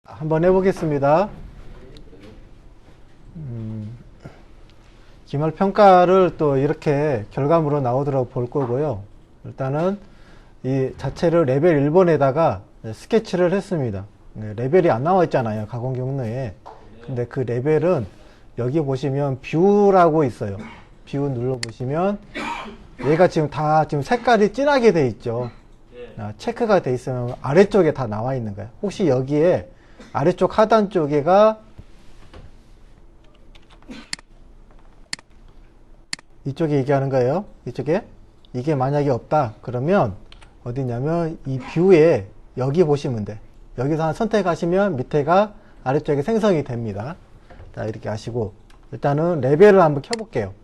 한번 해보겠습니다. 기말 평가를 또 이렇게 결과물로 나오도록 볼 거고요. 일단은 이 자체를 레벨 1번에다가 스케치를 했습니다. 레벨이 안 나와 있잖아요, 가공 경로에. 근데 그 레벨은 여기 보시면 뷰라고 있어요. 뷰 눌러보시면 얘가 지금 지금 색깔이 진하게 돼 있죠. 체크가 돼 있으면 아래쪽에 다 나와 있는 거예요. 혹시 여기에 아래쪽 하단 쪽에가 이쪽에 얘기하는 거예요. 이쪽에 이게 만약에 없다 그러면 어디냐면 이 뷰에 여기 보시면 돼. 여기서 하나 선택하시면 밑에가 아래쪽에 생성이 됩니다. 자, 이렇게 하시고 일단은 레벨을 한번 켜볼게요.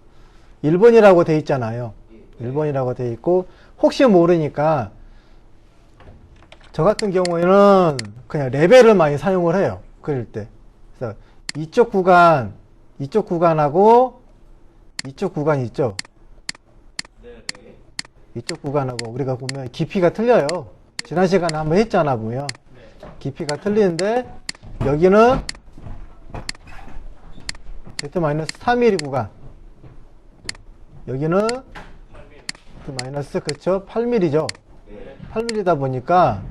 1번이라고 돼 있잖아요. 1번이라고 돼 있고 혹시 모르니까 저 같은 경우에는 그냥 레벨을 많이 사용을 해요. 그릴 때. 그래서 이쪽 구간하고 이쪽 구간 있죠? 이쪽 구간하고 우리가 보면 깊이가 틀려요. 지난 시간에 한번 했잖아, 보면. 깊이가 틀리는데 여기는 Z-3mm 구간. 여기는 Z- 그쵸? 8mm죠? 8mm다 보니까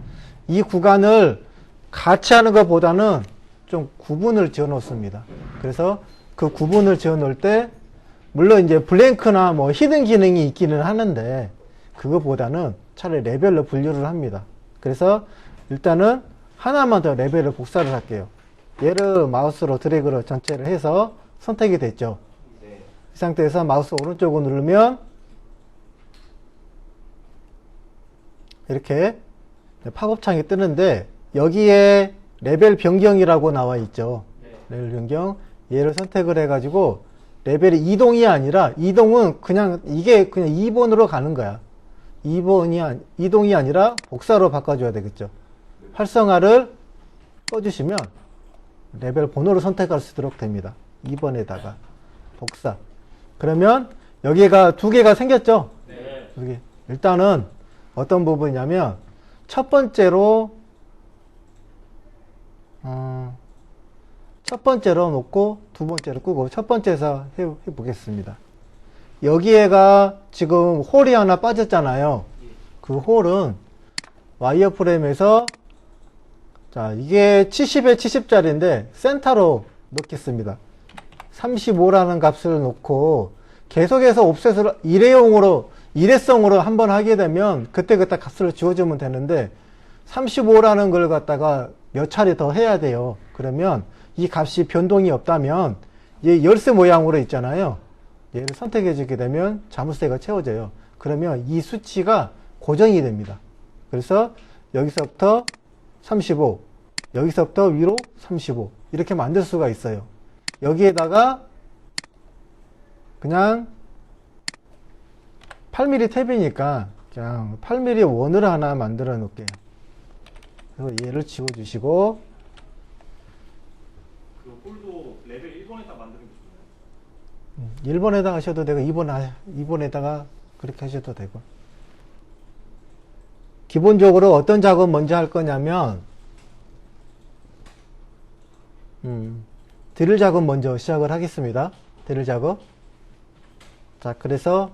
이 구간을 같이 하는 것보다는 좀 구분을 지어 놓습니다. 그래서 그 구분을 지어 놓을 때 물론 이제 블랭크나 뭐 히든 기능이 있기는 하는데 그거보다는 차라리 레벨로 분류를 합니다. 그래서 일단은 하나만 더 레벨을 복사를 할게요. 얘를 마우스로 드래그로 전체를 해서 선택이 됐죠. 이 상태에서 마우스 오른쪽을 누르면 이렇게 팝업창이 뜨는데 여기에 레벨 변경이라고 나와 있죠. 레벨 변경. 얘를 선택을 해가지고 레벨이 이동이 아니라 이동은 그냥 이게 그냥 2번으로 가는 거야. 이동이 아니라 복사로 바꿔줘야 되겠죠. 활성화를 꺼주시면 레벨 번호를 선택할 수 있도록 됩니다. 2번에다가 복사. 그러면 여기가 두 개가 생겼죠? 네. 일단은 어떤 부분이냐면 첫 번째로 놓고 두 번째로 끄고 첫 번째에서 해보겠습니다. 여기에가 지금 홀이 하나 빠졌잖아요. 그 홀은 와이어프레임에서 자 이게 70에 70짜리인데 센터로 넣겠습니다. 35라는 값을 놓고 계속해서 옵셋을 일회성으로 한번 하게 되면 그때그때 값을 지워주면 되는데 35라는 걸 갖다가 몇 차례 더 해야 돼요. 그러면 이 값이 변동이 없다면 얘 열쇠 모양으로 있잖아요. 얘를 선택해 주게 되면 자물쇠가 채워져요. 그러면 이 수치가 고정이 됩니다. 그래서 여기서부터 35, 여기서부터 위로 35 이렇게 만들 수가 있어요. 여기에다가 그냥 8mm 탭이니까 그냥 8mm 원을 하나 만들어 놓을게요. 그래서 얘를 지워 주시고 그 홀도 레벨 1번에다 만드는 게 좋나요? 1번에다가 하셔도 되고 2번에다가 그렇게 하셔도 되고 기본적으로 어떤 작업 먼저 할 거냐면 드릴 작업 먼저 시작을 하겠습니다. 드릴 작업. 자, 그래서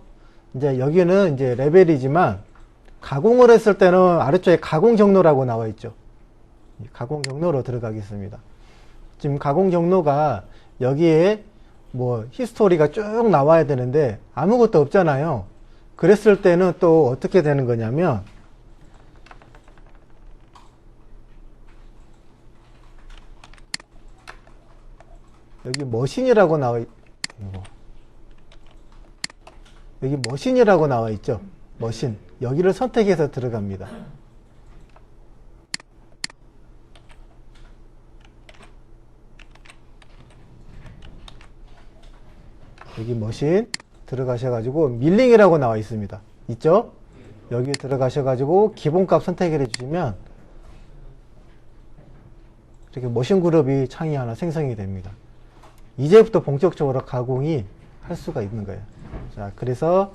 이제 여기는 이제 레벨이지만 가공을 했을 때는 아래쪽에 가공 경로라고 나와 있죠. 가공 경로로 들어가겠습니다. 지금 가공 경로가 여기에 뭐 히스토리가 쭉 나와야 되는데 아무것도 없잖아요. 그랬을 때는 또 어떻게 되는 거냐면 여기 머신이라고 나와 여기 머신이라고 나와 있죠. 머신. 여기를 선택해서 들어갑니다. 여기 머신 들어가셔가지고 밀링이라고 나와 있습니다. 있죠? 여기 들어가셔가지고 기본값 선택을 해주시면 이렇게 머신 그룹이 창이 하나 생성이 됩니다. 이제부터 본격적으로 가공이 할 수가 있는 거예요. 자, 그래서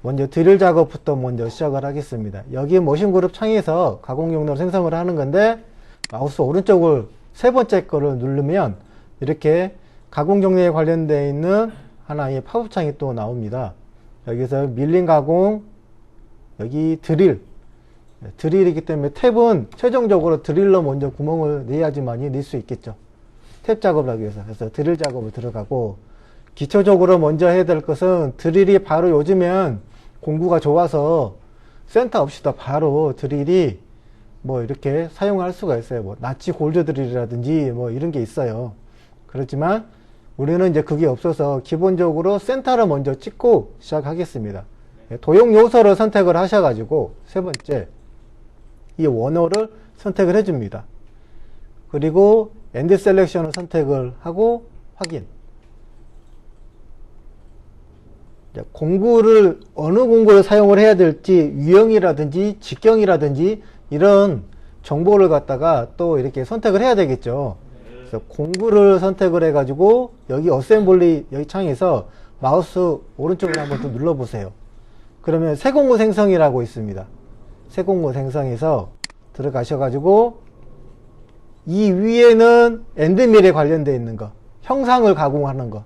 먼저 드릴 작업부터 먼저 시작을 하겠습니다. 여기 머신 그룹 창에서 가공 경로를 생성을 하는 건데 마우스 오른쪽을 세 번째 거를 누르면 이렇게 가공 정리에 관련되어 있는 하나의 팝업창이 또 나옵니다. 여기서 밀링 가공, 여기 드릴이기 때문에 탭은 최종적으로 드릴로 먼저 구멍을 내야지만이 낼 수 있겠죠. 탭 작업을 하기 위해서. 그래서 드릴 작업을 들어가고, 기초적으로 먼저 해야 될 것은 드릴이 바로 요즘엔 공구가 좋아서 센터 없이도 바로 드릴이 뭐 이렇게 사용할 수가 있어요. 뭐 나치 골드 드릴이라든지 뭐 이런 게 있어요. 그렇지만 우리는 이제 그게 없어서 기본적으로 센터를 먼저 찍고 시작하겠습니다. 도용 요소를 선택을 하셔가지고 세 번째 이 원호를 선택을 해줍니다. 그리고 엔드 셀렉션을 선택을 하고 확인. 공구를 어느 공구를 사용을 해야 될지 유형이라든지 직경이라든지 이런 정보를 갖다가 또 이렇게 선택을 해야 되겠죠. 그래서 공구를 선택을 해가지고 여기 어셈블리 여기 창에서 마우스 오른쪽으로 한번 또 눌러보세요. 그러면 새 공구 생성이라고 있습니다. 새 공구 생성에서 들어가셔가지고 이 위에는 엔드밀에 관련되어 있는 거, 형상을 가공하는 거,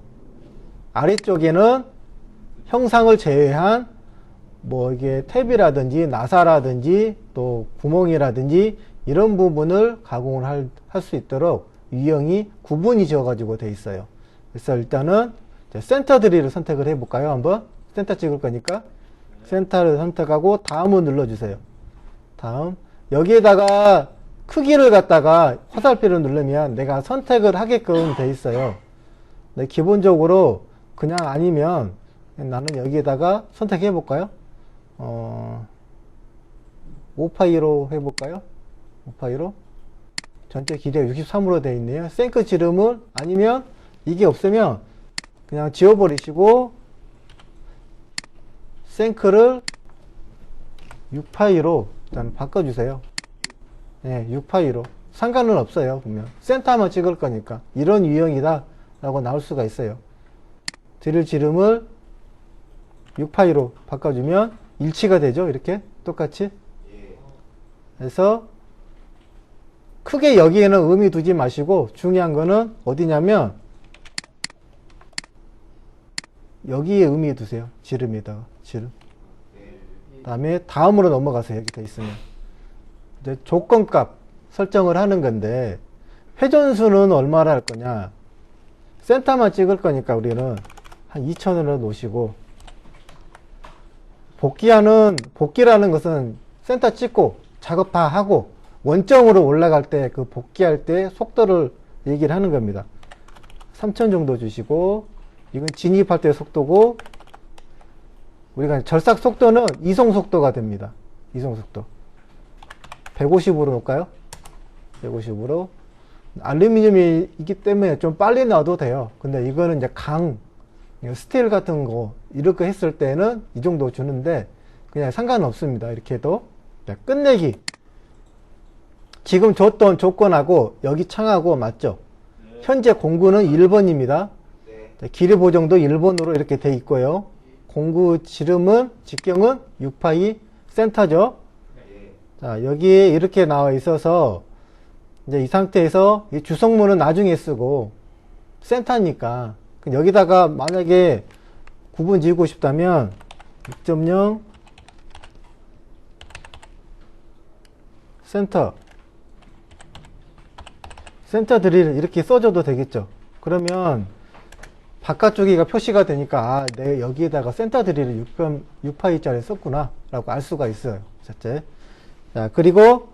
아래쪽에는 형상을 제외한 뭐 이게 탭이라든지 나사라든지 또 구멍이라든지 이런 부분을 가공을 할 수 있도록 유형이 구분이 지어 가지고 돼 있어요. 그래서 일단은 센터 드릴을 선택을 해 볼까요? 한번 센터 찍을 거니까 센터를 선택하고 다음을 눌러주세요. 다음 여기에다가 크기를 갖다가 화살표를 누르면 내가 선택을 하게끔 돼 있어요. 근데 기본적으로 그냥 아니면 나는 여기에다가 선택해 볼까요? 5파이로 해볼까요? 5파이로 전체 길이가 63으로 되어 있네요. 생크 지름을 아니면 이게 없으면 그냥 지워버리시고 생크를 6파이로 일단 바꿔주세요. 네, 6파이로 상관은 없어요. 보면 센터만 찍을 거니까 이런 유형이다 라고 나올 수가 있어요. 드릴 지름을 6파이로 바꿔주면 일치가 되죠. 이렇게 똑같이. 그래서 크게 여기에는 의미 두지 마시고 중요한 거는 어디냐면 여기에 의미 두세요. 지름에다가 지름. 다음에 다음으로 넘어가세요. 여기 돼 있으면 이제 조건값 설정을 하는 건데 회전수는 얼마나 할 거냐. 센터만 찍을 거니까 우리는 한 2000으로 놓으시고, 복귀라는 것은 센터 찍고 작업 다 하고 원점으로 올라갈 때 그 복귀할 때 속도를 얘기를 하는 겁니다. 3000 정도 주시고, 이건 진입할 때 속도고, 우리가 절삭 속도는 이송 속도가 됩니다. 이송 속도 150으로 놓을까요? 150으로. 알루미늄이기 때문에 좀 빨리 놔도 돼요. 근데 이거는 이제 스틸 같은 거 이렇게 했을 때는 이 정도 주는데 그냥 상관없습니다. 이렇게 해도. 자, 끝내기. 지금 줬던 조건하고 여기 창하고 맞죠? 현재 공구는 1번입니다. 길이 보정도 1번으로 이렇게 돼 있고요. 공구 지름은 직경은 6파이 센터죠. 자, 여기에 이렇게 나와 있어서 이제 이 상태에서 이 주성문은 나중에 쓰고 센터니까 여기다가 만약에 구분 지우고 싶다면 6.0 센터 드릴 이렇게 써줘도 되겠죠. 그러면 바깥쪽이가 표시가 되니까 내가 여기에다가 센터 드릴을 6파이짜리 썼구나 라고 알 수가 있어요. 첫째. 자, 그리고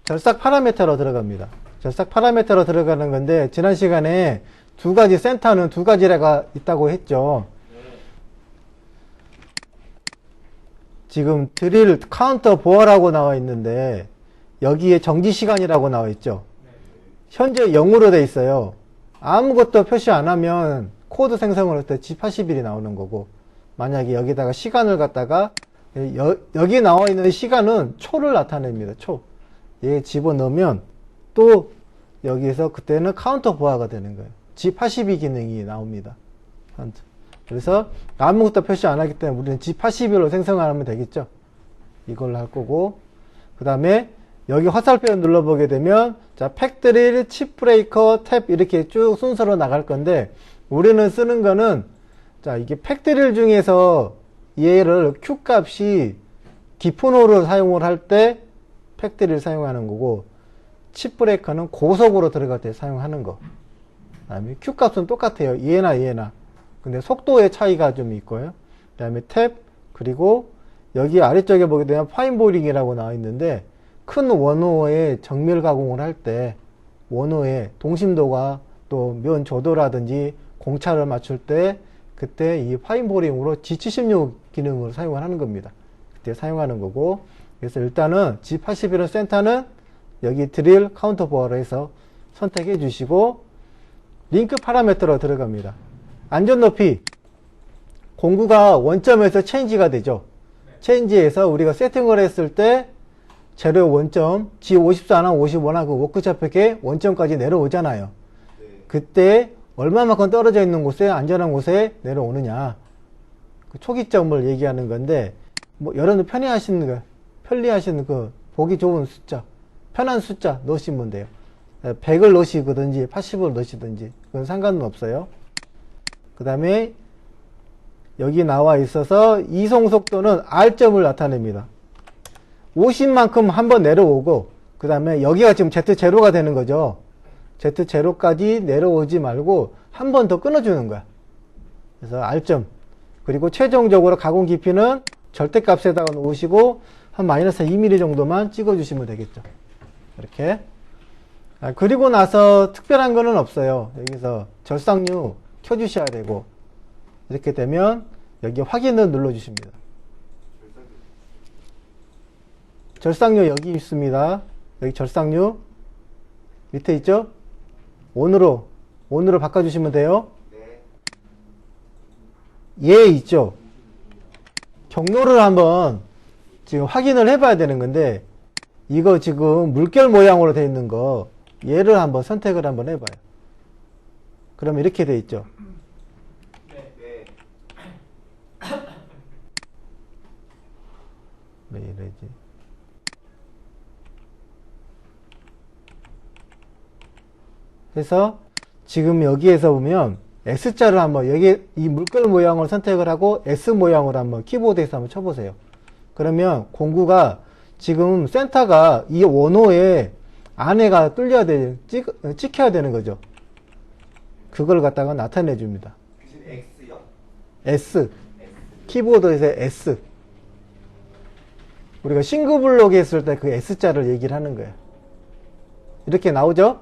절삭 파라미터로 들어갑니다. 절삭 파라미터로 들어가는 건데 지난 시간에 두 가지 센터는 두 가지가 있다고 했죠. 지금 드릴 카운터 보어라고 나와 있는데 여기에 정지 시간이라고 나와 있죠. 현재 0으로 돼 있어요. 아무것도 표시 안 하면 코드 생성을 할 때 G80일이 나오는 거고, 만약에 여기다가 시간을 갖다가 여기 나와 있는 시간은 초를 나타냅니다. 초. 얘 집어넣으면 또 여기에서 그때는 카운터 보아가 되는 거예요. G82 기능이 나옵니다. 그래서 아무것도 표시 안 하기 때문에 우리는 G81로 생성하면 되겠죠. 이걸로 할 거고, 그 다음에 여기 화살표를 눌러보게 되면 자, 팩드릴, 칩 브레이커, 탭 이렇게 쭉 순서로 나갈 건데 우리는 쓰는 거는 자, 이게 팩드릴 중에서 얘를 Q 값이 기본호를 사용을 할 때 팩드릴 사용하는 거고 칩 브레이커는 고속으로 들어갈 때 사용하는 거. 그다음에 Q 값은 똑같아요. 얘나. 근데 속도의 차이가 좀 있고요. 그다음에 탭 그리고 여기 아래쪽에 보게 되면 파인 보링이라고 나와 있는데 큰 원호에 정밀 가공을 할 때 원호의 동심도가 또 면 조도라든지 공차를 맞출 때 그때 이 파인 보링으로 G76 기능을 사용하는 겁니다. 그때 사용하는 거고 그래서 일단은 G81은 센터는 여기 드릴 카운터 보어로 해서 선택해 주시고 링크 파라미터로 들어갑니다. 안전 높이 공구가 원점에서 체인지가 되죠. 체인지에서 우리가 세팅을 했을 때 재료 원점 G54나 55나 그 워크샤프의 원점까지 내려오잖아요. 그때 얼마만큼 떨어져 있는 곳에 안전한 곳에 내려오느냐 그 초기점을 얘기하는 건데 뭐 여러분들 편리하시는 그 보기 좋은 숫자 편한 숫자 넣으시면 돼요. 100을 넣으시든지 80을 넣으시든지 그건 상관은 없어요. 그 다음에 여기 나와 있어서 이송 속도는 R점을 나타냅니다. 50만큼 한번 내려오고 그 다음에 여기가 지금 Z0가 되는 거죠. Z0까지 내려오지 말고 한 번 더 끊어주는 거야. 그래서 R점 그리고 최종적으로 가공 깊이는 절대값에다가 놓으시고 한 마이너스 2mm 정도만 찍어주시면 되겠죠. 이렇게 그리고 나서 특별한 거는 없어요. 여기서 절삭류 켜주셔야 되고 이렇게 되면 여기 확인을 눌러주십니다. 절삭류 여기 있습니다. 여기 절삭류 밑에 있죠? 온으로 바꿔주시면 돼요. 얘 있죠? 경로를 한번 지금 확인을 해봐야 되는 건데 이거 지금 물결 모양으로 되어 있는 거 얘를 한번 선택을 한번 해봐요. 그러면 이렇게 되어 있죠. 왜 이러지? 그래서 지금 여기에서 보면 S자를 한번 여기 이 물결 모양을 선택을 하고 S 모양으로 한번 키보드에서 한번 쳐보세요. 그러면 공구가 지금 센터가 이 원호에 안에가 뚫려야 찍혀야 되는 거죠. 그걸 갖다가 나타내 줍니다. X요? S. 키보드에서 S. 우리가 싱글블록 했을 때 그 S자를 얘기를 하는 거예요. 이렇게 나오죠?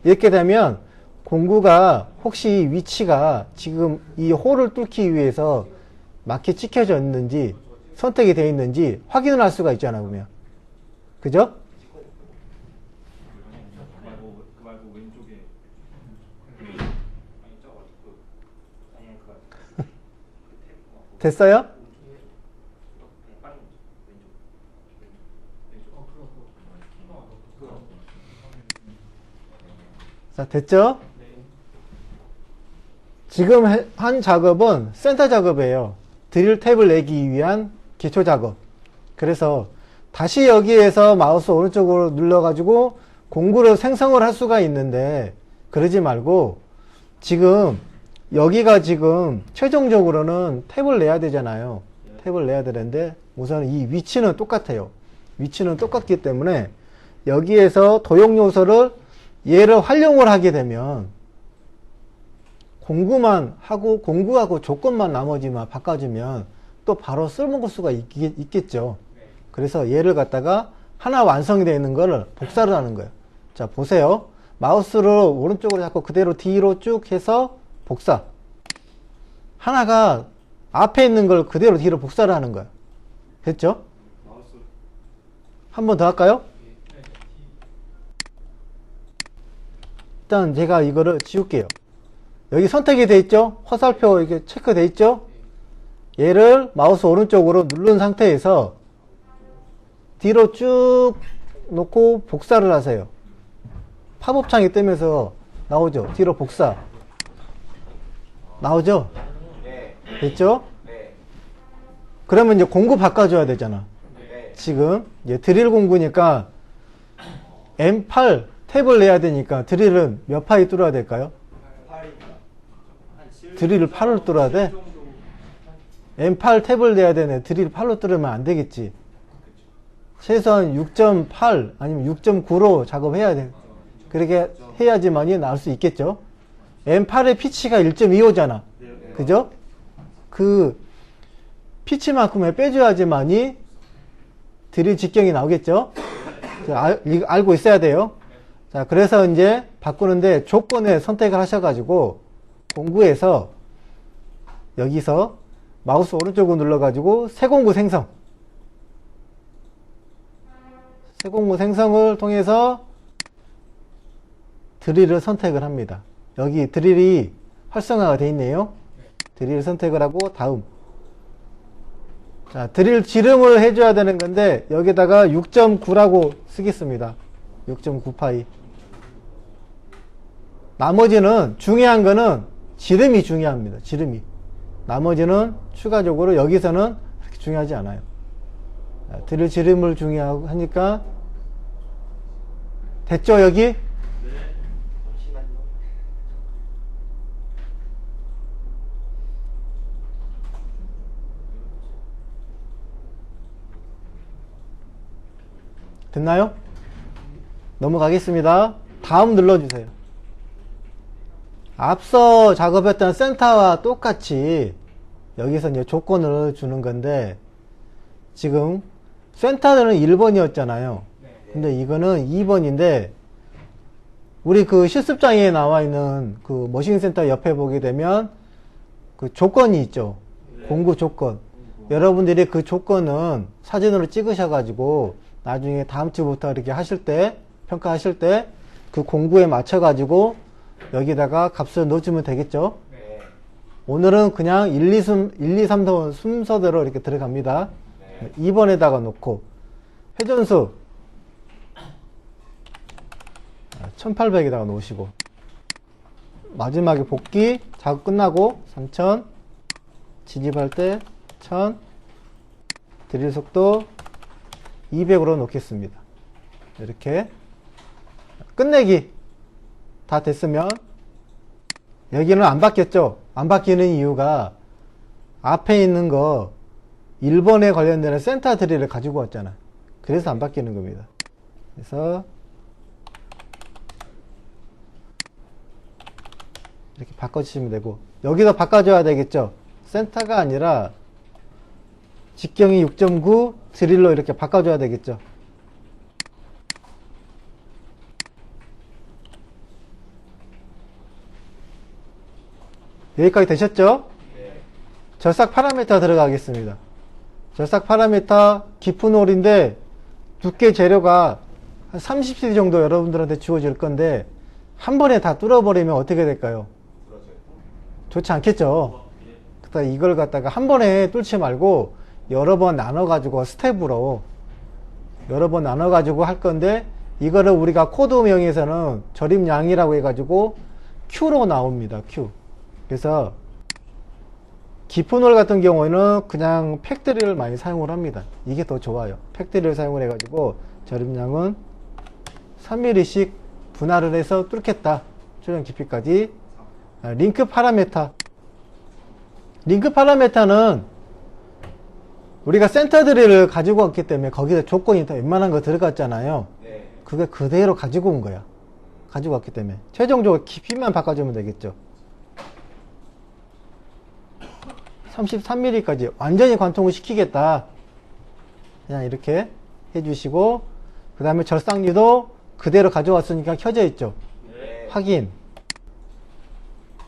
이렇게 되면 공구가 혹시 위치가 지금 이 홀을 뚫기 위해서 맞게 찍혀져 있는지 선택이 되어 있는지 확인을 할 수가 있잖아요. 보면. 그죠? 그 말고 왼쪽에 됐어요? 자, 됐죠? 지금 한 작업은 센터 작업이에요. 드릴 탭을 내기 위한 기초 작업. 그래서 다시 여기에서 마우스 오른쪽으로 눌러가지고 공구를 생성을 할 수가 있는데 그러지 말고 지금 여기가 지금 최종적으로는 탭을 내야 되잖아요. 탭을 내야 되는데 우선 이 위치는 똑같아요. 위치는 똑같기 때문에 여기에서 도용 요소를 얘를 활용을 하게 되면 공구만 하고 공구하고 조건만 나머지만 바꿔주면 또 바로 쓸모볼 수가 있겠죠. 그래서 얘를 갖다가 하나 완성이 되어 있는 거를 복사를 하는 거예요. 자, 보세요. 마우스를 오른쪽으로 잡고 그대로 뒤로 쭉 해서 복사. 하나가 앞에 있는 걸 그대로 뒤로 복사를 하는 거예요. 됐죠? 한 번 더 할까요? 일단 제가 이거를 지울게요. 여기 선택이 돼 있죠? 화살표 이렇게 체크돼 있죠? 얘를 마우스 오른쪽으로 누른 상태에서 뒤로 쭉 놓고 복사를 하세요. 팝업창이 뜨면서 나오죠? 뒤로 복사. 나오죠? 네. 됐죠? 네. 그러면 이제 공구 바꿔줘야 되잖아. 네. 지금 이제 드릴 공구니까 M8 탭을 내야 되니까 드릴은 몇 파이 뚫어야 될까요? 한 7, 드릴을 8로 뚫어야 돼? 정도. M8 탭을 내야 되네. 드릴 8로 뚫으면 안 되겠지. 최소한 6.8 아니면 6.9로 작업해야 돼. 그렇게 해야지만이 나올 수 있겠죠. M8의 피치가 1.25잖아. 그죠? 그 피치만큼을 빼줘야지만이 드릴 직경이 나오겠죠. 자, 알고 있어야 돼요. 자, 그래서 이제 바꾸는데 조건을 선택을 하셔가지고 공구에서 여기서 마우스 오른쪽으로 눌러가지고 새 공구 생성. 새 공구 생성을 통해서 드릴을 선택을 합니다. 여기 드릴이 활성화가 되어 있네요. 드릴 선택을 하고 다음. 자, 드릴 지름을 해줘야 되는 건데 여기다가 6.9라고 쓰겠습니다. 6.9파이. 나머지는 중요한 거는 지름이 중요합니다. 지름이. 나머지는 추가적으로 여기서는 그렇게 중요하지 않아요. 자, 드릴 지름을 중요하니까 됐죠 여기? 됐나요? 넘어가겠습니다. 다음 눌러주세요. 앞서 작업했던 센터와 똑같이 여기서 이제 조건을 주는 건데 지금 센터는 1번이었잖아요. 근데 이거는 2번인데 우리 그 실습장에 나와 있는 그 머신 센터 옆에 보게 되면 그 조건이 있죠. 공구 조건. 여러분들이 그 조건은 사진으로 찍으셔가지고 나중에 다음 주부터 이렇게 하실 때, 평가하실 때, 그 공구에 맞춰가지고, 여기다가 값을 넣어주면 되겠죠? 네. 오늘은 그냥 1, 2, 3 순서대로 이렇게 들어갑니다. 네. 2번에다가 놓고, 회전수, 1800에다가 놓으시고, 마지막에 복귀, 작업 끝나고, 3000, 진입할 때, 1000, 드릴 속도, 200으로 놓겠습니다. 이렇게 끝내기 다 됐으면 여기는 안 바뀌었죠. 안 바뀌는 이유가 앞에 있는 거 1번에 관련되는 센터 드릴을 가지고 왔잖아. 그래서 안 바뀌는 겁니다. 그래서 이렇게 바꿔주시면 되고 여기도 바꿔줘야 되겠죠. 센터가 아니라 직경이 6.9 드릴로 이렇게 바꿔줘야 되겠죠. 여기까지 되셨죠? 네. 절삭 파라미터 들어가겠습니다. 절삭 파라미터 깊은 홀인데 두께 재료가 한 30cm 정도 여러분들한테 주어질 건데 한 번에 다 뚫어버리면 어떻게 될까요? 좋지 않겠죠? 그러니까 이걸 갖다가 한 번에 뚫지 말고 여러 번 나눠가지고 스텝으로 여러 번 나눠가지고 할 건데 이거를 우리가 코드명에서는 절임량이라고 해가지고 Q로 나옵니다. Q. 그래서 깊은 홀 같은 경우에는 그냥 팩드릴을 많이 사용을 합니다. 이게 더 좋아요. 팩드릴을 사용을 해가지고 절임량은 3mm씩 분할을 해서 뚫겠다. 출력 깊이까지. 링크 파라메타. 링크 파라메타는 우리가 센터 드릴을 가지고 왔기 때문에 거기에 조건이 다 웬만한 거 들어갔잖아요. 네. 그게 그대로 가지고 온 거야. 가지고 왔기 때문에. 최종적으로 깊이만 바꿔주면 되겠죠. 33mm까지 완전히 관통을 시키겠다. 그냥 이렇게 해주시고, 그 다음에 절삭류도 그대로 가져왔으니까 켜져 있죠. 네. 확인.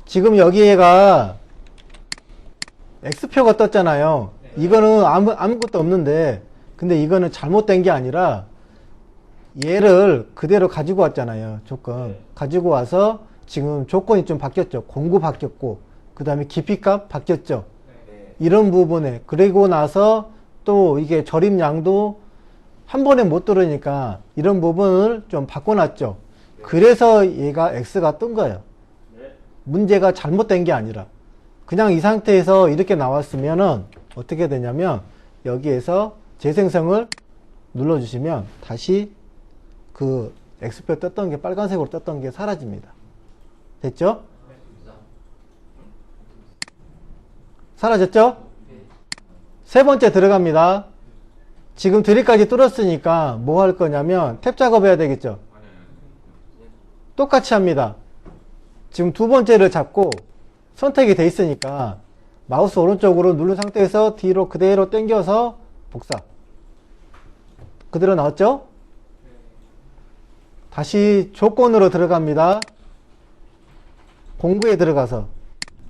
지금 여기에가 X표가 떴잖아요. 이거는 아무것도 없는데, 근데 이거는 잘못된 게 아니라 얘를 그대로 가지고 왔잖아요. 조건. 네. 가지고 와서 지금 조건이 좀 바뀌었죠. 공구 바뀌었고, 그 다음에 깊이값 바뀌었죠. 네. 이런 부분에. 그리고 나서 또 이게 절임량도 한 번에 못 들으니까 이런 부분을 좀 바꿔놨죠. 그래서 얘가 X가 뜬 거예요. 네. 문제가 잘못된 게 아니라. 그냥 이 상태에서 이렇게 나왔으면은 어떻게 되냐면 여기에서 재생성을 눌러주시면 다시 그 X표 떴던 게 빨간색으로 떴던 게 사라집니다. 됐죠? 사라졌죠? 세 번째 들어갑니다. 지금 드릴까지 뚫었으니까 뭐 할 거냐면 탭 작업해야 되겠죠? 똑같이 합니다. 지금 두 번째를 잡고 선택이 돼 있으니까 마우스 오른쪽으로 누른 상태에서 뒤로 그대로 당겨서 복사. 그대로 나왔죠? 다시 조건으로 들어갑니다. 공구에 들어가서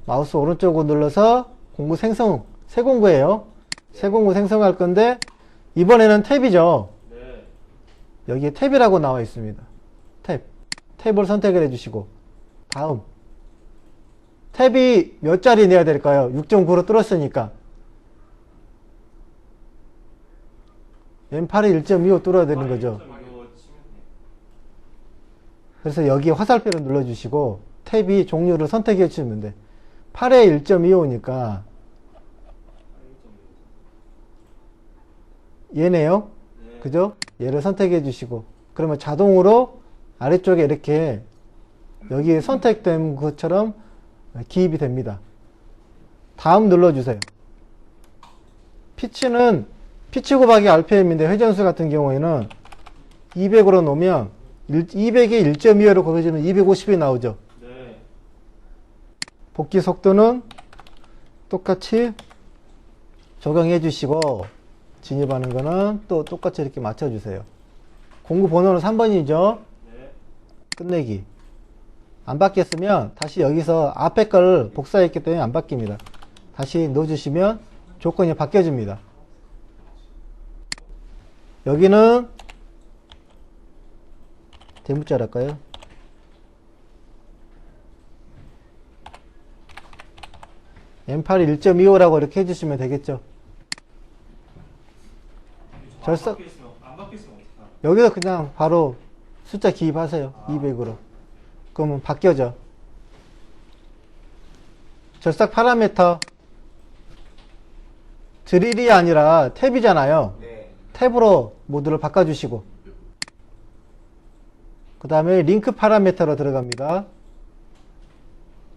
마우스 오른쪽으로 눌러서 공구 생성, 새 공구예요. 새 공구 생성할 건데 이번에는 탭이죠. 네. 여기에 탭이라고 나와 있습니다. 탭을 선택을 해주시고 다음 탭이 몇 자리 내야 될까요? 6.9로 뚫었으니까 M8에 1.25 뚫어야 되는 거죠. 그래서 여기 화살표를 눌러주시고 탭이 종류를 선택해 주시면 돼. 8에 1.25니까 얘네요. 네. 그죠? 얘를 선택해 주시고 그러면 자동으로 아래쪽에 이렇게 여기에 선택된 것처럼 기입이 됩니다. 다음 눌러주세요. 피치는 피치 곱하기 RPM인데 회전수 같은 경우에는 200으로 놓으면 200에 1.25로 곱해주면 250이 나오죠. 네. 복귀 속도는 똑같이 적용해 주시고 진입하는 거는 또 똑같이 이렇게 맞춰주세요. 공구 번호는 3번이죠. 네. 끝내기. 안 바뀌었으면 다시 여기서 앞에 걸 복사했기 때문에 안 바뀝니다. 다시 넣어주시면 조건이 바뀌어집니다. 여기는 대문자랄까요? M8 1.25라고 이렇게 해주시면 되겠죠. 절삭 안 바뀌었으면 어떡하나? 여기서 그냥 바로 숫자 기입하세요. 200으로. 그러면 바뀌어져. 절삭 파라미터 드릴이 아니라 탭이잖아요. 네. 탭으로 모드를 바꿔주시고 그 다음에 링크 파라미터로 들어갑니다.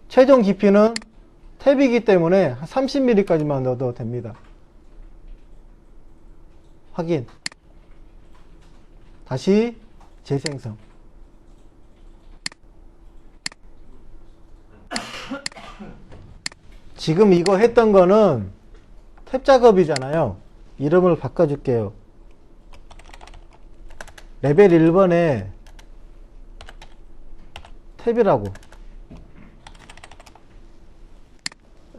최종 깊이는 탭이기 때문에 한 30mm까지만 넣어도 됩니다. 확인. 다시 재생성. 지금 이거 했던 거는 탭 작업이잖아요. 이름을 바꿔줄게요. 레벨 1번에 탭이라고.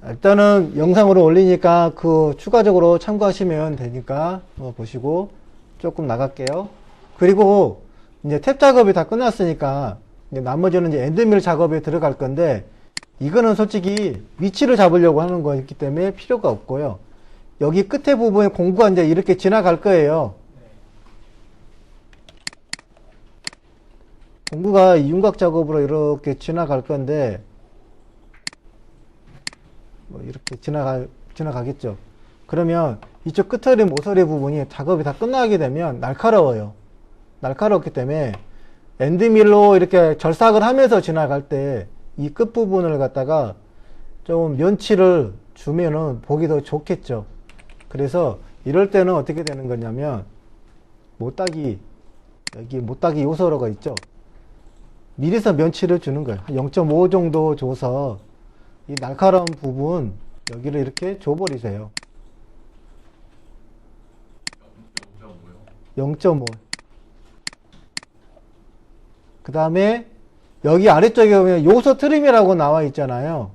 일단은 영상으로 올리니까 그 추가적으로 참고하시면 되니까 보시고 조금 나갈게요. 그리고 이제 탭 작업이 다 끝났으니까 이제 나머지는 이제 엔드밀 작업에 들어갈 건데 이거는 솔직히 위치를 잡으려고 하는 거기 때문에 필요가 없고요. 여기 끝에 부분에 공구가 이제 이렇게 지나갈 거예요. 공구가 이윤곽 작업으로 이렇게 지나갈 건데 뭐 이렇게 지나가겠죠. 그러면 이쪽 끝허리 모서리 부분이 작업이 다 끝나게 되면 날카로워요. 날카롭기 때문에 엔드밀로 이렇게 절삭을 하면서 지나갈 때 이 끝부분을 갖다가 좀 면치를 주면은 보기 더 좋겠죠. 그래서 이럴 때는 어떻게 되는 거냐면 못따기 여기 못따기 요소로가 있죠. 미리서 면치를 주는 거예요. 한 0.5 정도 줘서 이 날카로운 부분 여기를 이렇게 줘버리세요. 0.5. 그 다음에 여기 아래쪽에 보면 요소 트림이라고 나와 있잖아요.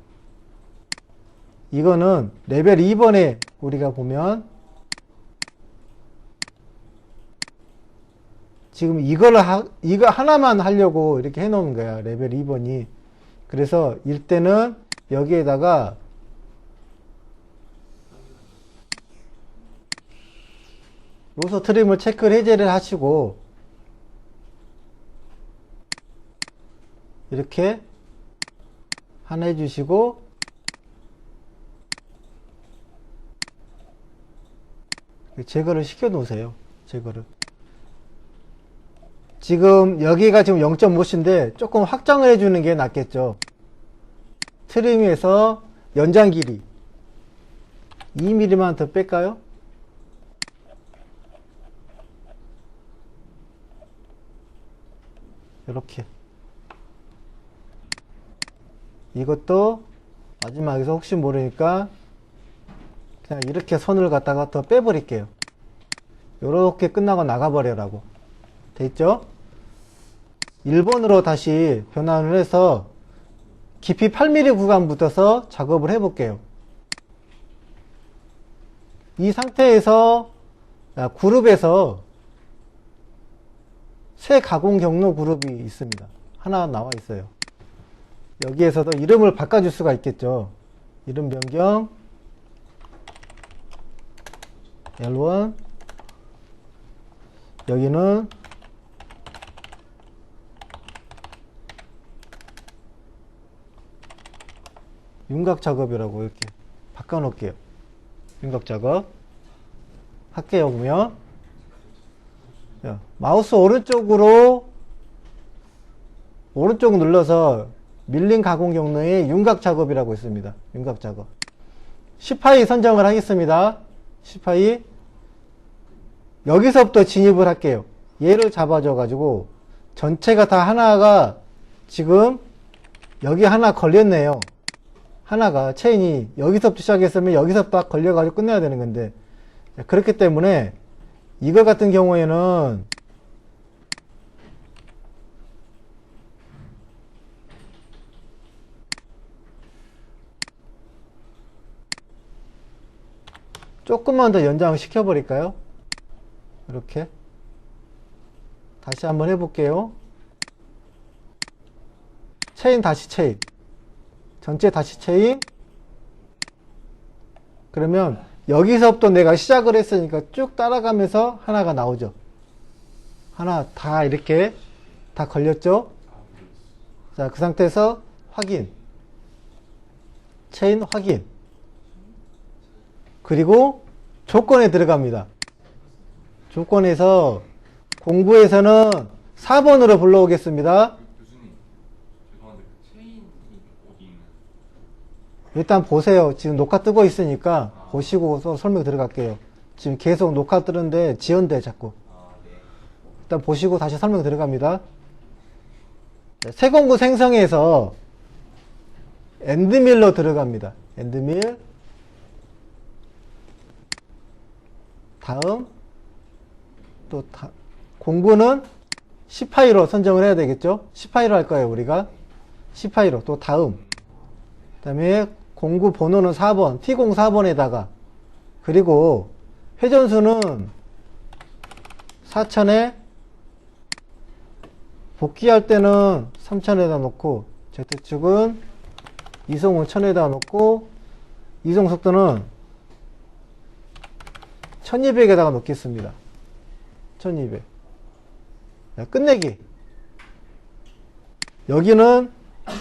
이거는 레벨 2번에 우리가 보면 지금 이거 하나만 하려고 이렇게 해 놓은 거야. 레벨 2번이. 그래서 이때는 여기에다가 요소 트림을 체크를 해제를 하시고 이렇게 하나 해주시고 제거를 시켜 놓으세요. 제거를 지금 여기가 지금 0.5cm인데 조금 확장을 해주는 게 낫겠죠. 트림에서 연장 길이 2mm만 더 뺄까요? 이렇게. 이것도 마지막에서 혹시 모르니까 그냥 이렇게 선을 갖다가 더 빼버릴게요. 요렇게 끝나고 나가버려라고 돼 있죠? 1번으로 다시 변환을 해서 깊이 8mm 구간부터서 작업을 해 볼게요. 이 상태에서 그룹에서 새 가공 경로 그룹이 있습니다. 하나 나와 있어요. 여기에서도 이름을 바꿔줄 수가 있겠죠. 이름 변경 L1, 여기는 윤곽 작업이라고 이렇게 바꿔 놓을게요. 윤곽 작업 할게요. 보면 마우스 오른쪽 눌러서 밀린 가공 경로의 윤곽 작업이라고 있습니다. 윤곽 작업 10파이 선정을 하겠습니다. 10파이 여기서부터 진입을 할게요. 얘를 잡아줘 가지고 전체가 다 하나가 지금 여기 하나 걸렸네요. 하나가 체인이 여기서부터 시작했으면 여기서부터 딱 걸려가지고 끝내야 되는 건데, 그렇기 때문에 이거 같은 경우에는 조금만 더 연장을 시켜버릴까요? 이렇게 다시 한번 해볼게요. 체인 다시 체인, 전체 다시 체인. 그러면 여기서부터 내가 시작을 했으니까 쭉 따라가면서 하나가 나오죠. 하나 다 이렇게 다 걸렸죠. 자, 그 상태에서 확인, 체인 확인, 그리고 조건에 들어갑니다. 조건에서 공부에서는 4번으로 불러오겠습니다. 교수님, 죄송한데 그 체인이 어디 있는? 일단 보세요. 지금 녹화 뜨고 있으니까 보시고서 설명 들어갈게요. 지금 계속 녹화 뜨는데 지연돼 자꾸. 네. 일단 보시고 다시 설명 들어갑니다. 새 공구 생성해서 엔드밀로 들어갑니다. 엔드밀. 다음 또 공구는 10파이로 선정을 해야 되겠죠. 10파이로 할 거예요. 우리가 10파이로. 또 다음, 그 다음에 공구 번호는 4번 T04번에다가, 그리고 회전수는 4000에 복귀할 때는 3000에다 놓고, Z축은 이송은 1000에다 놓고, 이송 속도는 1200에다가 놓겠습니다. 1200. 자, 끝내기. 여기는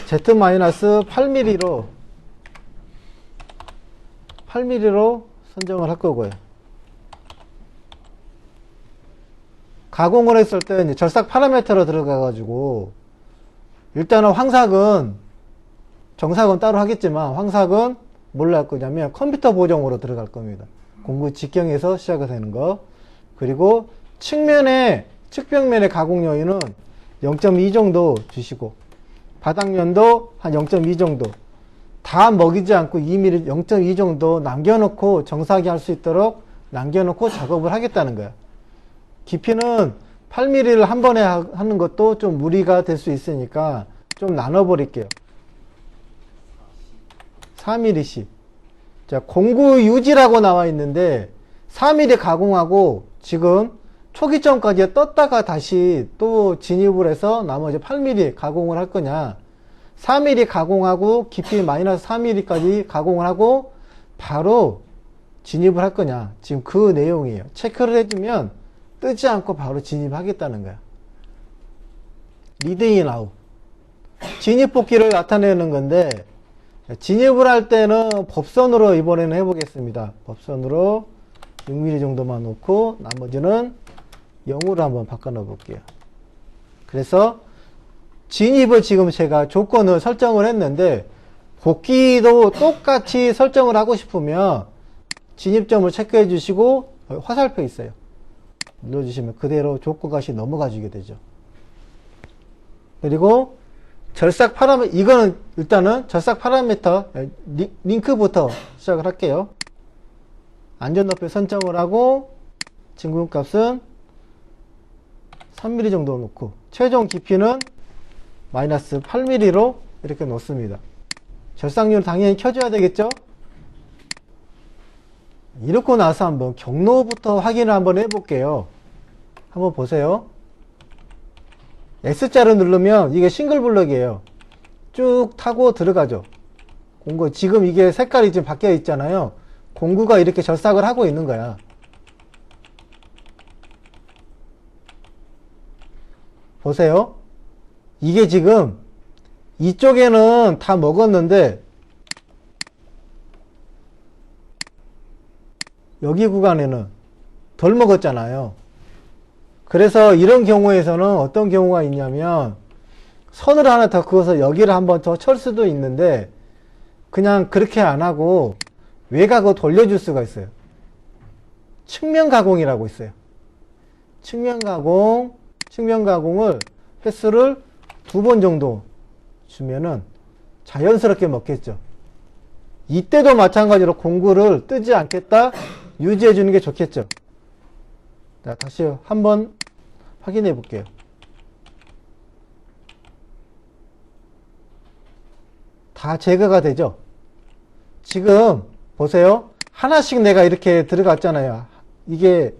Z-8mm로 선정을 할 거고요. 가공을 했을 때 이제 절삭 파라미터로 들어가가지고, 일단은 황삭은, 정삭은 따로 하겠지만, 황삭은 뭘로 할 거냐면 컴퓨터 보정으로 들어갈 겁니다. 공구 직경에서 시작이 되는 거. 그리고 측벽면의 가공 여유는 0.2 정도 주시고, 바닥면도 한 0.2 정도, 다 먹이지 않고 2mm 0.2 정도 남겨놓고 정사하게 할 수 있도록 남겨놓고 작업을 하겠다는 거야. 깊이는 8mm를 한 번에 하는 것도 좀 무리가 될 수 있으니까 좀 나눠버릴게요. 4mm씩. 자, 공구 유지라고 나와 있는데 4mm 가공하고 지금 초기점까지 떴다가 다시 또 진입을 해서 나머지 8mm 가공을 할 거냐, 4mm 가공하고 깊이 마이너스 4mm까지 가공을 하고 바로 진입을 할 거냐, 지금 그 내용이에요. 체크를 해주면 뜨지 않고 바로 진입하겠다는 거야. 리드인 아웃, 진입 복귀를 나타내는 건데, 진입을 할 때는 법선으로 이번에는 해보겠습니다. 법선으로 6mm 정도만 놓고 나머지는 0으로 한번 바꿔 넣어 볼게요. 그래서 진입을 지금 제가 조건을 설정을 했는데 복귀도 똑같이 설정을 하고 싶으면 진입점을 체크해 주시고 화살표 있어요. 눌러주시면 그대로 조건값이 넘어가 주게 되죠. 그리고 절삭 파라미터, 이거는 일단은 절삭 파라미터 링크부터 시작을 할게요. 안전 높이 선정을 하고 진구값은 3mm 정도 놓고 최종 깊이는 마이너스 8mm로 이렇게 놓습니다. 절삭률 당연히 켜줘야 되겠죠? 이렇게 나서 한번 경로부터 확인을 한번 해볼게요. 한번 보세요. S자를 누르면 이게 싱글 블럭이에요. 쭉 타고 들어가죠. 공구, 지금 이게 색깔이 지금 바뀌어 있잖아요. 공구가 이렇게 절삭을 하고 있는 거야. 보세요. 이게 지금 이쪽에는 다 먹었는데 여기 구간에는 덜 먹었잖아요. 그래서 이런 경우에서는 어떤 경우가 있냐면 선을 하나 더 그어서 여기를 한번 더 칠 수도 있는데 그냥 그렇게 안 하고 외곽으로 돌려줄 수가 있어요. 측면 가공이라고 있어요. 측면 가공을 횟수를 2번 정도 주면은 자연스럽게 먹겠죠. 이때도 마찬가지로 공구를 뜨지 않겠다 유지해 주는 게 좋겠죠. 자, 다시 한번 확인해 볼게요. 다 제거가 되죠. 지금 보세요. 하나씩 내가 이렇게 들어갔잖아요. 이게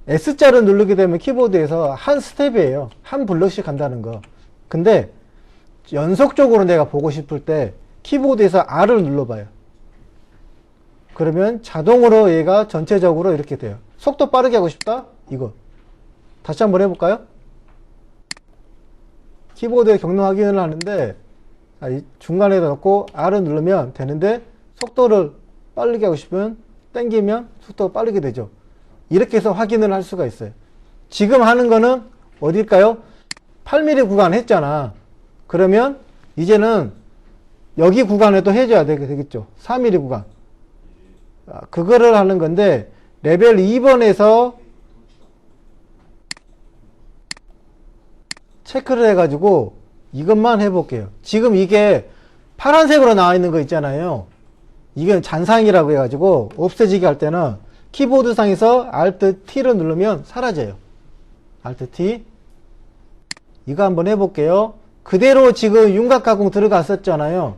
S자를 누르게 되면 키보드에서 한 스텝이에요. 한 블럭씩 간다는 거. 근데 연속적으로 내가 보고 싶을 때 키보드에서 R을 눌러봐요. 그러면 자동으로 얘가 전체적으로 이렇게 돼요. 속도 빠르게 하고 싶다? 이거. 다시 한번 해볼까요? 키보드에 경로 확인을 하는데 중간에다 놓고 R을 누르면 되는데 속도를 빠르게 하고 싶으면 당기면 속도가 빠르게 되죠. 이렇게 해서 확인을 할 수가 있어요. 지금 하는 거는 어딜까요? 8mm 구간 했잖아. 그러면 이제는 여기 구간에도 해줘야 되겠죠. 4mm 구간. 그거를 하는 건데 레벨 2번에서 체크를 해가지고 이것만 해볼게요. 지금 이게 파란색으로 나와 있는 거 있잖아요. 이건 잔상이라고 해가지고 없애지게 할 때는 키보드 상에서 Alt T를 누르면 사라져요. Alt T. 이거 한번 해볼게요. 그대로 지금 윤곽 가공 들어갔었잖아요.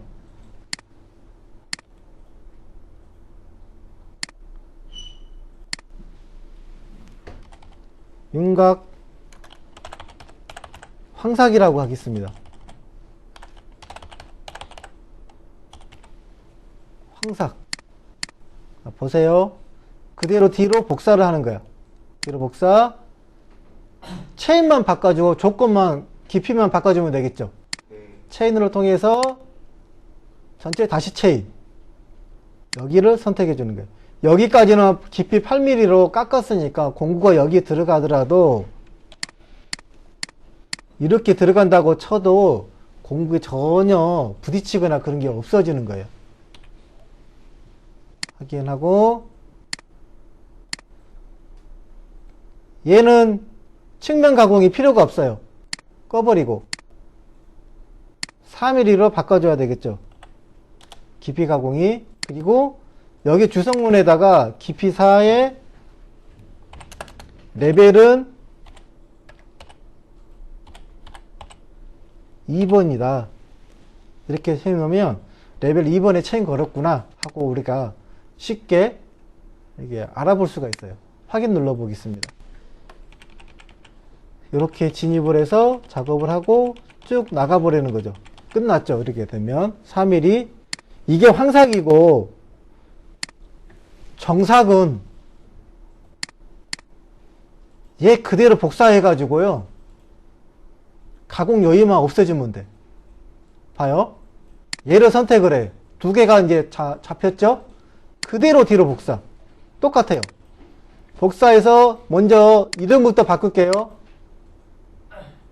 윤곽 황삭이라고 하겠습니다. 황삭. 보세요. 그대로 뒤로 복사를 하는 거야. 뒤로 복사. 체인만 바꿔주고 조건만 깊이만 바꿔주면 되겠죠. 체인으로 통해서 전체 다시 체인. 여기를 선택해 주는 거예요. 여기까지는 깊이 8mm로 깎았으니까 공구가 여기 들어가더라도 이렇게 들어간다고 쳐도 공구에 전혀 부딪히거나 그런 게 없어지는 거예요. 확인하고 얘는 측면 가공이 필요가 없어요. 꺼버리고 4mm로 바꿔줘야 되겠죠. 깊이 가공이. 그리고 여기 주성문에다가 깊이 4에 레벨은 2번이다. 이렇게 해놓으면 레벨 2번에 체인 걸었구나 하고 우리가 쉽게 이게 알아볼 수가 있어요. 확인 눌러보겠습니다. 이렇게 진입을 해서 작업을 하고 쭉 나가버리는 거죠. 끝났죠. 이렇게 되면 3mm. 이게 황삭이고 정삭은 얘 그대로 복사해 가지고요 가공 여유만 없애주면 돼. 봐요. 얘를 선택을 해. 두 개가 이제 잡혔죠. 그대로 뒤로 복사. 똑같아요. 복사해서 먼저 이름부터 바꿀게요.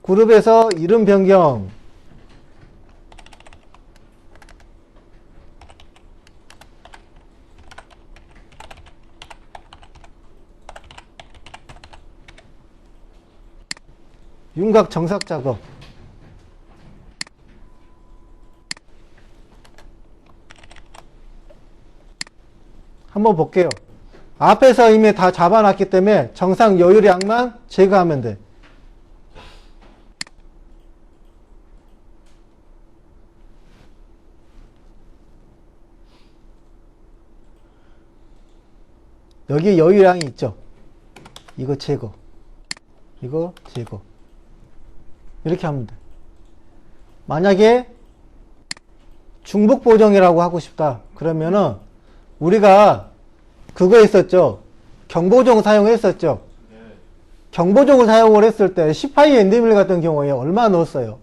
그룹에서 이름 변경. 윤곽 정삭 작업. 한번 볼게요. 앞에서 이미 다 잡아놨기 때문에 정상 여유량만 제거하면 돼. 여기 여유량이 있죠. 이거 제거. 이거 제거. 이렇게 하면 돼. 만약에 중복 보정이라고 하고 싶다. 그러면은 우리가 그거 했었죠. 경보종 사용했었죠. 네. 경보종을 사용을 했을 때 10파이 엔드밀 같은 경우에 얼마 넣었어요?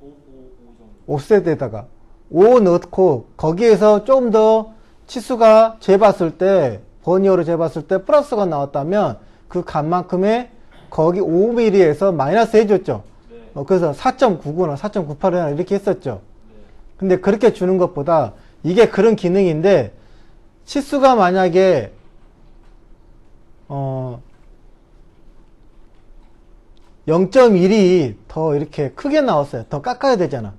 5 정도. 옵셋에다가 5 넣고 거기에서 좀 더 치수가 재봤을 때 버니어로 재봤을 때 플러스가 나왔다면 그 값만큼의 거기 5mm에서 마이너스 해줬죠. 네. 그래서 4.99나 4.98이나 이렇게 했었죠. 네. 근데 그렇게 주는 것보다 이게 그런 기능인데 치수가 만약에 0.1이 더 이렇게 크게 나왔어요. 더 깎아야 되잖아.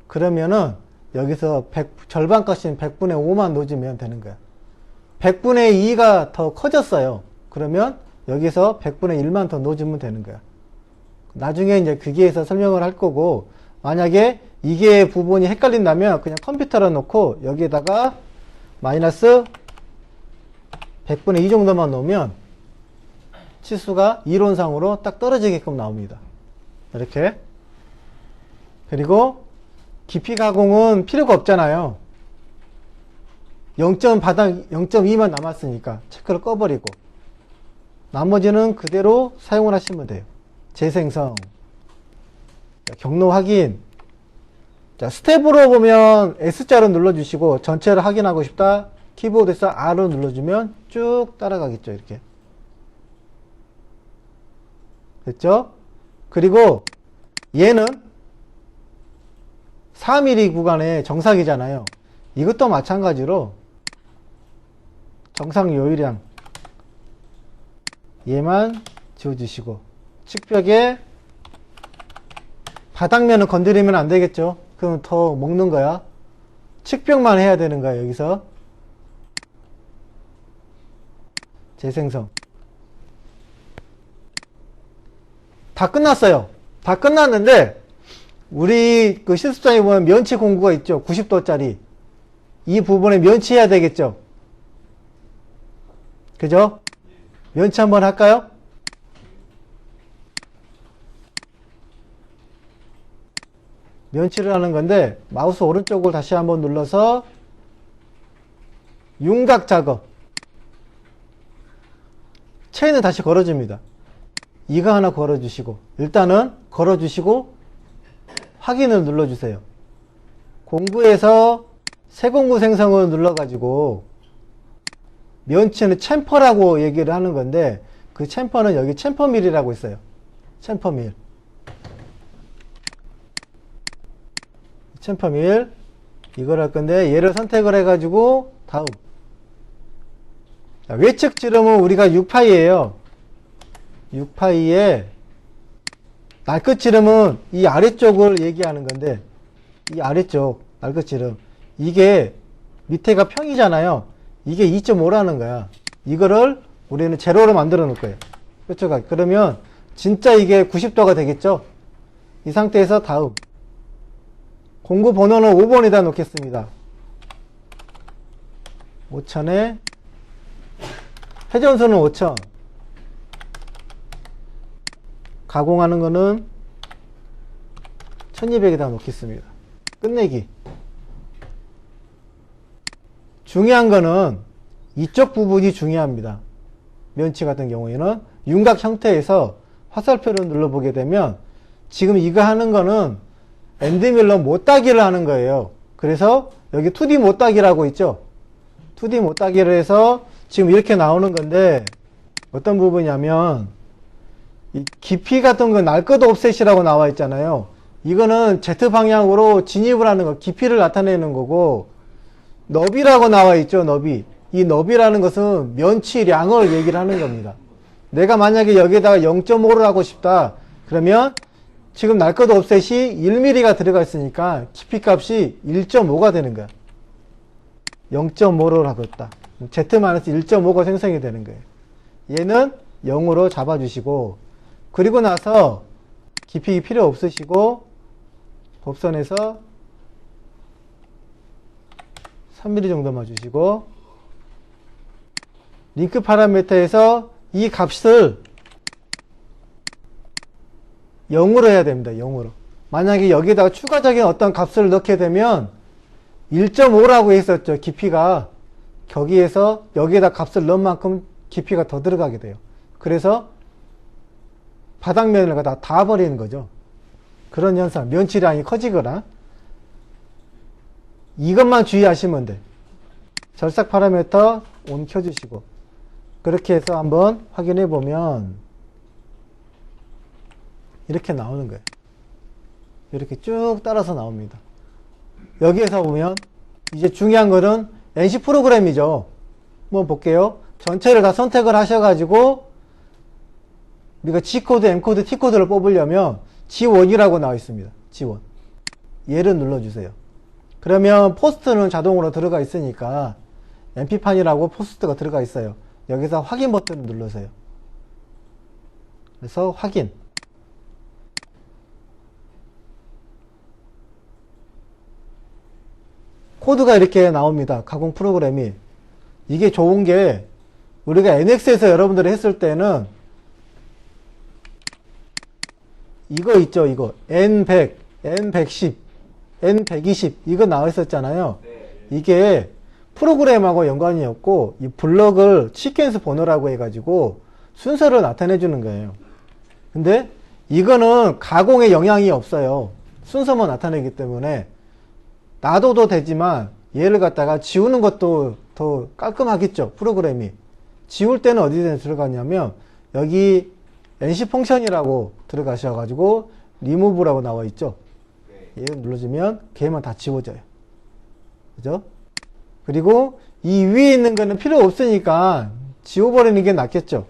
그러면은 여기서 절반값인 100분의 5만 넣어주면 되는 거야. 100분의 2가 더 커졌어요. 그러면 여기서 100분의 1만 더 넣어주면 되는 거야. 나중에 이제 기계에서 설명을 할 거고, 만약에 이게 부분이 헷갈린다면 그냥 컴퓨터로 놓고 여기에다가 마이너스 100분의 2 정도만 넣으면 치수가 이론상으로 딱 떨어지게끔 나옵니다. 이렇게. 그리고 깊이 가공은 필요가 없잖아요. 0.2만 남았으니까 체크를 꺼버리고 나머지는 그대로 사용을 하시면 돼요. 재생성, 경로 확인. 자, 스텝으로 보면 S자로 눌러주시고 전체를 확인하고 싶다. 키보드에서 R로 눌러주면 쭉 따라가겠죠. 이렇게. 됐죠? 그리고 얘는 4mm 구간의 정삭이잖아요. 이것도 마찬가지로 정상 요율량 얘만 지워주시고 측벽에 바닥면은 건드리면 안 되겠죠. 그럼 더 먹는 거야. 측벽만 해야 되는 거야. 여기서 재생성 다 끝났어요. 다 끝났는데 우리 그 실습장에 보면 면치 공구가 있죠. 90도짜리. 이 부분에 면치해야 되겠죠. 그죠? 면치 한번 할까요? 면치를 하는 건데 마우스 오른쪽을 다시 한번 눌러서 윤곽 작업. 체인을 다시 걸어줍니다. 이거 하나 걸어주시고 일단은 걸어주시고 확인을 눌러주세요. 공구에서 새 공구 생성을 눌러가지고 면치는 챔퍼라고 얘기를 하는 건데 그 챔퍼는 여기 챔퍼밀이라고 있어요. 챔퍼밀. 챔퍼밀. 이걸 할 건데 얘를 선택을 해가지고 다음. 자, 외측 지름은 우리가 6파이예요. 6파이에 날끝 지름은 이 아래쪽을 얘기하는 건데 이 아래쪽 날끝 지름 이게 밑에가 평이잖아요. 이게 2.5라는 거야. 이거를 우리는 제로로 만들어 놓을 거예요. 그렇죠? 그러면 진짜 이게 90도가 되겠죠? 이 상태에서 다음 공구 번호는 5번에다 놓겠습니다. 5000에 회전수는 5000 가공하는 거는 1200에다 놓겠습니다. 끝내기. 중요한 거는 이쪽 부분이 중요합니다. 면치 같은 경우에는 윤곽 형태에서 화살표를 눌러보게 되면 지금 이거 하는 거는 엔드밀러 못따기를 하는 거예요. 그래서 여기 2D 못따기라고 있죠. 2D 못따기를 해서 지금 이렇게 나오는 건데 어떤 부분이냐면 이 깊이 같은 건 날것도 옵셋이라고 나와 있잖아요. 이거는 Z 방향으로 진입을 하는 거, 깊이를 나타내는 거고, 너비라고 나와 있죠, 너비. 이 너비라는 것은 면치량을 얘기를 하는 겁니다. 내가 만약에 여기에다가 0.5를 하고 싶다. 그러면 지금 날것 옵셋이 1mm가 들어가 있으니까 깊이 값이 1.5가 되는 거야. 0.5를 하고 있다. Z-1.5가 생성이 되는 거예요. 얘는 0으로 잡아주시고, 그리고 나서 깊이 필요 없으시고, 법선에서 3mm 정도만 주시고, 링크 파라미터에서 이 값을 0으로 해야 됩니다. 0으로. 만약에 여기다가 추가적인 어떤 값을 넣게 되면 1.5라고 했었죠. 깊이가. 거기에서 여기에다 값을 넣은 만큼 깊이가 더 들어가게 돼요. 그래서 바닥면을 갖다 닿아버리는 거죠. 그런 현상. 면치량이 커지거나. 이것만 주의하시면 돼. 절삭 파라미터 온 켜주시고. 그렇게 해서 한번 확인해 보면 이렇게 나오는 거예요. 이렇게 쭉 따라서 나옵니다. 여기에서 보면 이제 중요한 거는 NC 프로그램이죠. 한번 볼게요. 전체를 다 선택을 하셔가지고 우리가 G코드, M코드, T코드를 뽑으려면 G1이라고 나와 있습니다. G1. 얘를 눌러주세요. 그러면 포스트는 자동으로 들어가 있으니까 MP판이라고 포스트가 들어가 있어요. 여기서 확인 버튼을 눌러주세요. 그래서 확인. 코드가 이렇게 나옵니다. 가공 프로그램이. 이게 좋은 게 우리가 NX에서 여러분들이 했을 때는 이거 있죠. 이거 N100, N110, N120 이거 나와 있었잖아요. 이게 프로그램하고 연관이 없고 이 블럭을 시퀀스 번호라고 해가지고 순서를 나타내 주는 거예요. 근데 이거는 가공에 영향이 없어요. 순서만 나타내기 때문에 놔둬도 되지만 얘를 갖다가 지우는 것도 더 깔끔하겠죠. 프로그램이. 지울 때는 어디에 들어가냐면 여기 NC 펑션이라고 들어가셔가지고 리무브라고 나와 있죠. 얘를 눌러주면 걔만 다 지워져요. 그죠? 그리고 이 위에 있는 거는 필요 없으니까 지워버리는 게 낫겠죠.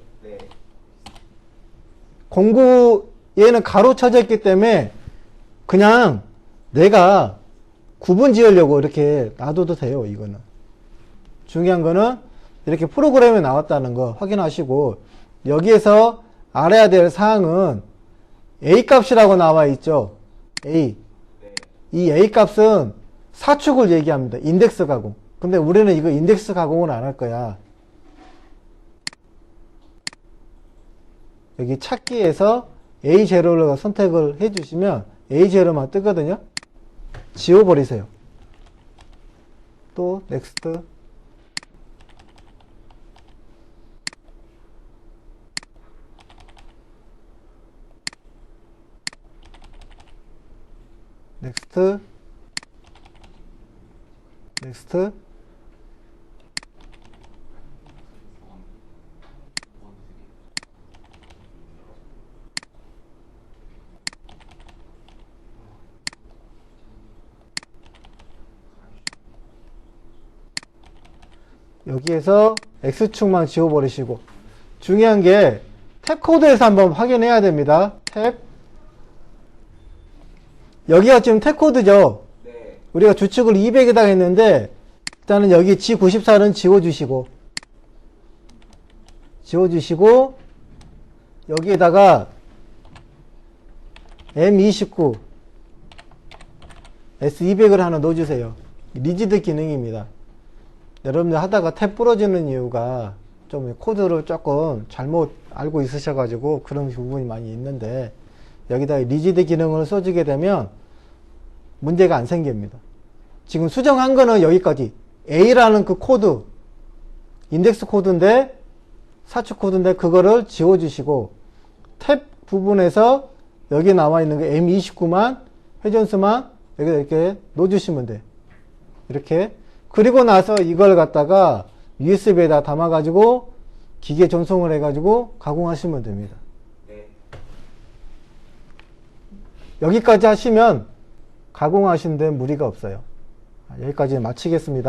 공구 얘는 가로 쳐져 있기 때문에 그냥 내가 구분 지으려고 이렇게 놔둬도 돼요. 이거는 중요한 거는 이렇게 프로그램에 나왔다는 거 확인하시고 여기에서 알아야 될 사항은 A 값이라고 나와 있죠. A. 이 A 값은 사축을 얘기합니다. 인덱스 가공. 근데 우리는 이거 인덱스 가공은 안 할 거야. 여기 찾기에서 A0를 선택을 해주시면 A0만 뜨거든요. 지워버리세요. 또 넥스트. 넥스트. 넥스트. 여기에서 X축만 지워버리시고 중요한 게 탭 코드에서 한번 확인해야 됩니다. 탭 여기가 지금 탭 코드죠. 우리가 주축을 200에다가 했는데 일단은 여기 G94는 지워주시고 여기에다가 M29 S200을 하나 넣어주세요. 리지드 기능입니다. 여러분들 하다가 탭 부러지는 이유가 좀 코드를 조금 잘못 알고 있으셔가지고 그런 부분이 많이 있는데 여기다 리지드 기능을 써주게 되면 문제가 안 생깁니다. 지금 수정한 거는 여기까지 A라는 그 코드 인덱스 코드인데 사축 코드인데 그거를 지워주시고 탭 부분에서 여기 나와 있는 게 M29만 회전수만 여기다 이렇게 넣어주시면 돼. 이렇게 그리고 나서 이걸 갖다가 USB에다 담아가지고 기계 전송을 해가지고 가공하시면 됩니다. 여기까지 하시면 가공하신 데 무리가 없어요. 여기까지 마치겠습니다.